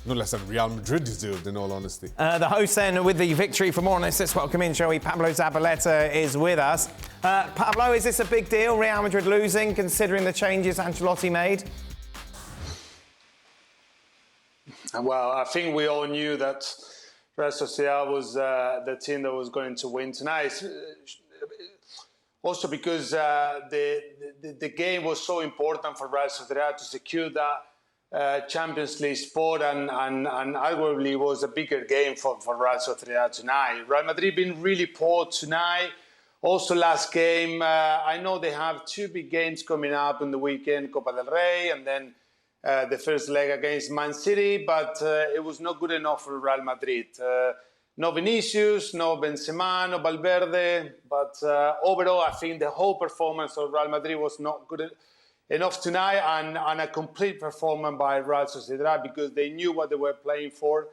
no less than Real Madrid deserved, in all honesty. The host then with the victory. For more on this, let's welcome in, shall we? Pablo Zabaleta is with us. Pablo, is this a big deal, Real Madrid losing, considering the changes Ancelotti made? Well, I think we all knew that Real Sociedad was the team that was going to win tonight. Also because the game was so important for Real Sociedad to secure that Champions League spot, and arguably was a bigger game for Real Sociedad tonight. Real Madrid been really poor tonight. Also last game, I know they have two big games coming up in the weekend, Copa del Rey, and then the first leg against Man City, but it was not good enough for Real Madrid. No Vinicius, no Benzema, no Valverde, but overall I think the whole performance of Real Madrid was not good enough tonight, and a complete performance by Real Sociedad because they knew what they were playing for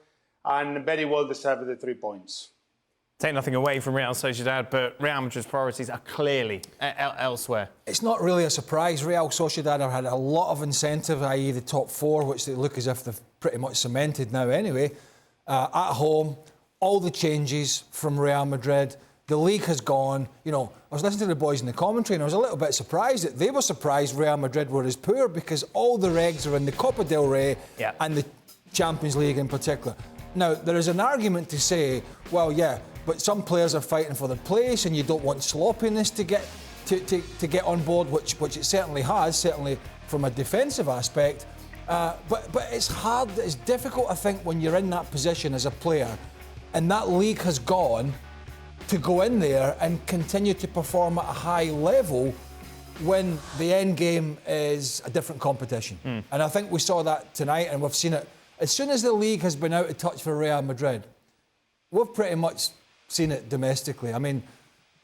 and very well deserved the 3 points. Take nothing away from Real Sociedad, but Real Madrid's priorities are clearly elsewhere. It's not really a surprise. Real Sociedad have had a lot of incentive, i.e. the top four, which they look as if they've pretty much cemented now anyway. At home, all the changes from Real Madrid. The league has gone. You know, I was listening to the boys in the commentary and I was a little bit surprised that they were surprised Real Madrid were as poor because all the regs are in the Copa del Rey and the Champions League in particular. Now, there is an argument to say, well, yeah, but some players are fighting for their place and you don't want sloppiness to get on board, which it certainly has, certainly from a defensive aspect. But it's hard, it's difficult, I think, when you're in that position as a player and that league has gone, to go in there and continue to perform at a high level when the end game is a different competition. And I think we saw that tonight, and we've seen it. As soon as the league has been out of touch for Real Madrid, we've pretty much seen it domestically. I mean,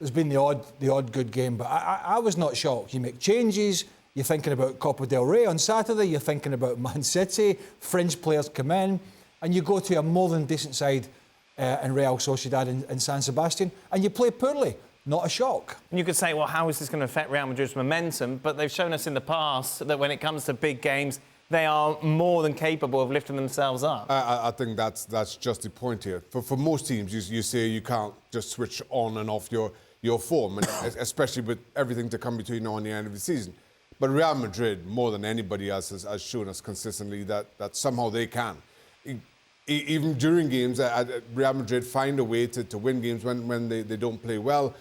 there's been the odd good game, but I was not shocked. You make changes, you're thinking about Copa del Rey on Saturday, you're thinking about Man City, fringe players come in, and you go to a more than decent side in Real Sociedad in San Sebastian, and you play poorly. Not a shock. And you could say, well, how is this going to affect Real Madrid's momentum? But they've shown us in the past that when it comes to big games, they are more than capable of lifting themselves up. I think that's just the point here. For most teams, you say you can't just switch on and off your form, and especially with everything to come between now and the end of the season. But Real Madrid, more than anybody else, has shown us consistently that somehow they can. Even during games, Real Madrid find a way to win games when they don't play well.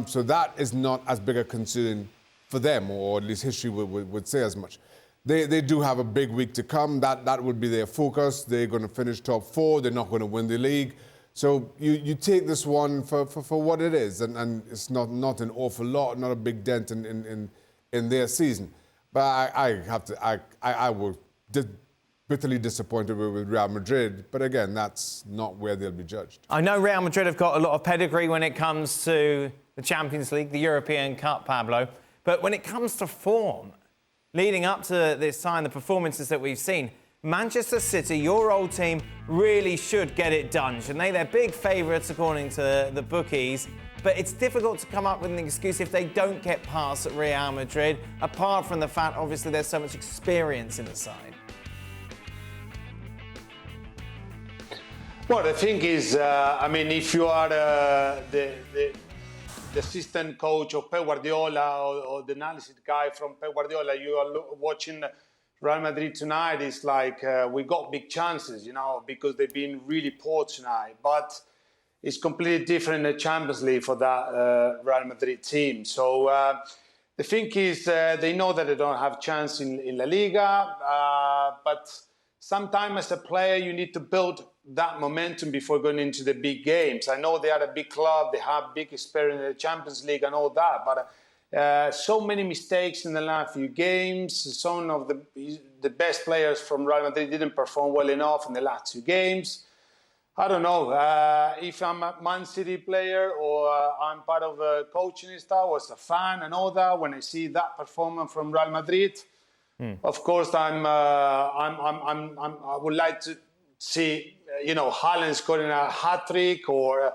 So that is not as big a concern for them, or at least history would say as much. They do have a big week to come. That would be their focus. They're going to finish top four. They're not going to win the league. So you take this one for what it is, and it's not an awful lot, not a big dent in their season. But I was bitterly disappointed with Real Madrid. But again, that's not where they'll be judged. I know Real Madrid have got a lot of pedigree when it comes to the Champions League, the European Cup, Pablo. But when it comes to form, leading up to this time, the performances that we've seen, Manchester City, your old team, really should get it done, shouldn't they? They're big favourites according to the bookies, but it's difficult to come up with an excuse if they don't get past Real Madrid, apart from the fact, obviously, there's so much experience in the side. Well, the thing is, I mean, if you are the assistant coach of Pep Guardiola or the analysis guy from Pep Guardiola, you are watching Real Madrid tonight, it's like we got big chances, you know, because they've been really poor tonight. But it's completely different in the Champions League for that Real Madrid team. So the thing is, they know that they don't have chance in La Liga, but sometimes as a player, you need to build that momentum before going into the big games. I know they are a big club, they have big experience in the Champions League and all that, but so many mistakes in the last few games. Some of the best players from Real Madrid didn't perform well enough in the last two games. I don't know if I'm a Man City player or I'm part of a coaching staff or as a fan and all that. When I see that performance from Real Madrid, of course I would like to see Haaland scoring a hat-trick or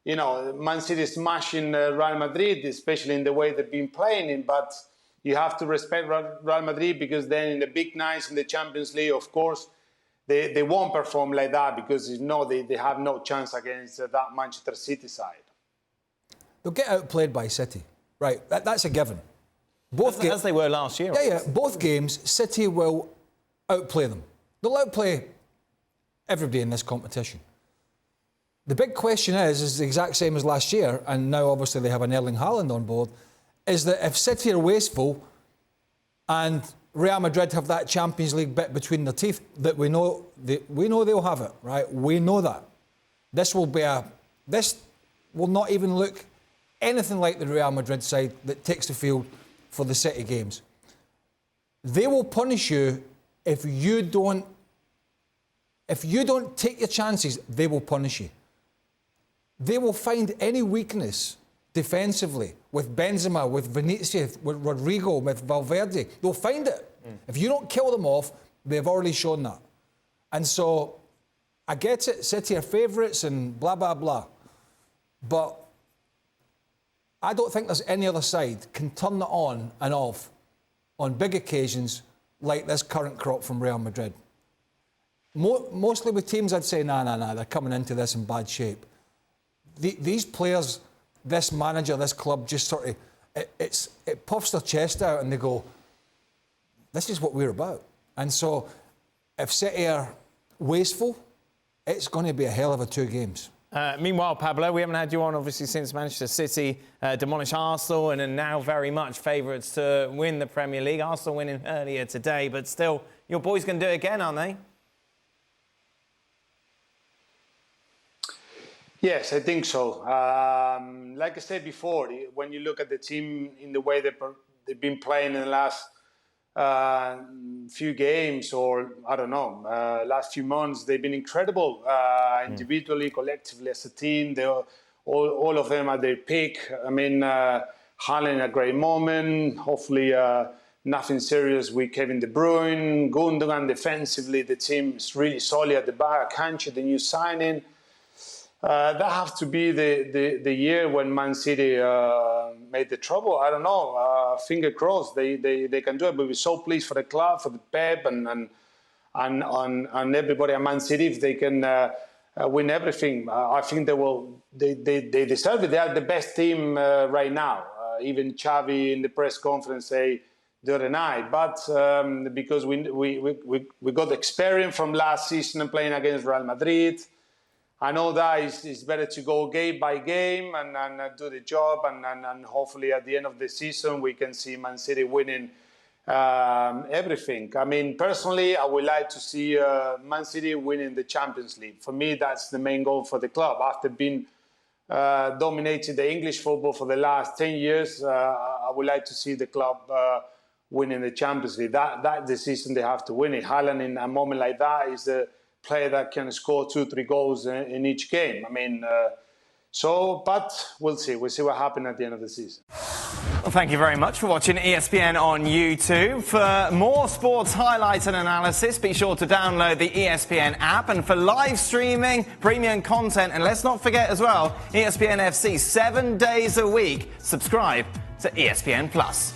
Man City smashing Real Madrid, especially in the way they've been playing. But you have to respect Real Madrid because then in the big nights in the Champions League, of course, they won't perform like that because they have no chance against that Manchester City side. They'll get outplayed by City, right? That's a given. As they were last year. Yeah. Both games, City will outplay them. They'll outplay everybody in this competition. The big question is the exact same as last year, and now obviously they have an Erling Haaland on board, is that if City are wasteful and Real Madrid have that Champions League bit between their teeth, that we know they'll have it, right? We know that. This will not even look anything like the Real Madrid side that takes the field for the City games. They will punish you if you don't take your chances. They will punish you. They will find any weakness defensively with Benzema, with Vinicius, with Rodrigo, with Valverde. They'll find it. If you don't kill them off, they've already shown that. And so, I get it, City are favourites and blah, blah, blah. But I don't think there's any other side can turn it on and off on big occasions like this current crop from Real Madrid. Mostly with teams, I'd say, nah, they're coming into this in bad shape. These players, this manager, this club, just sort of, it puffs their chest out and they go, this is what we're about. And so, if City are wasteful, it's going to be a hell of a 2 games. Meanwhile, Pablo, we haven't had you on, obviously, since Manchester City demolished Arsenal and are now very much favourites to win the Premier League. Arsenal winning earlier today, but still, your boys can do it again, aren't they? Yes, I think so. Like I said before, when you look at the team in the way they've been playing in the last few games, or I don't know, last few months, they've been incredible individually, collectively as a team. All of them at their peak. I mean, Haaland a great moment. Hopefully, nothing serious with Kevin De Bruyne. Gundogan defensively, the team is really solid at the back. Kanchi, the new signing. That has to be the year when Man City made the trouble. I don't know. Finger crossed they can do it. But we're so pleased for the club, for the Pep, and everybody at Man City if they can win everything. I think they will. They deserve it. They are the best team right now. Even Xavi in the press conference say the other night. But because we got experience from last season and playing against Real Madrid. I know that it's better to go game by game and do the job and hopefully at the end of the season we can see Man City winning everything. I mean, personally, I would like to see Man City winning the Champions League. For me, that's the main goal for the club. After being dominating the English football for the last 10 years, I would like to see the club winning the Champions League. That's the season they have to win it. Haaland in a moment like that is the player that can score 2-3 goals in each game. I mean, but we'll see. We'll see what happens at the end of the season. Well, thank you very much for watching ESPN on YouTube. For more sports highlights and analysis, be sure to download the ESPN app. And for live streaming, premium content, and let's not forget as well, ESPN FC 7 days a week. Subscribe to ESPN Plus.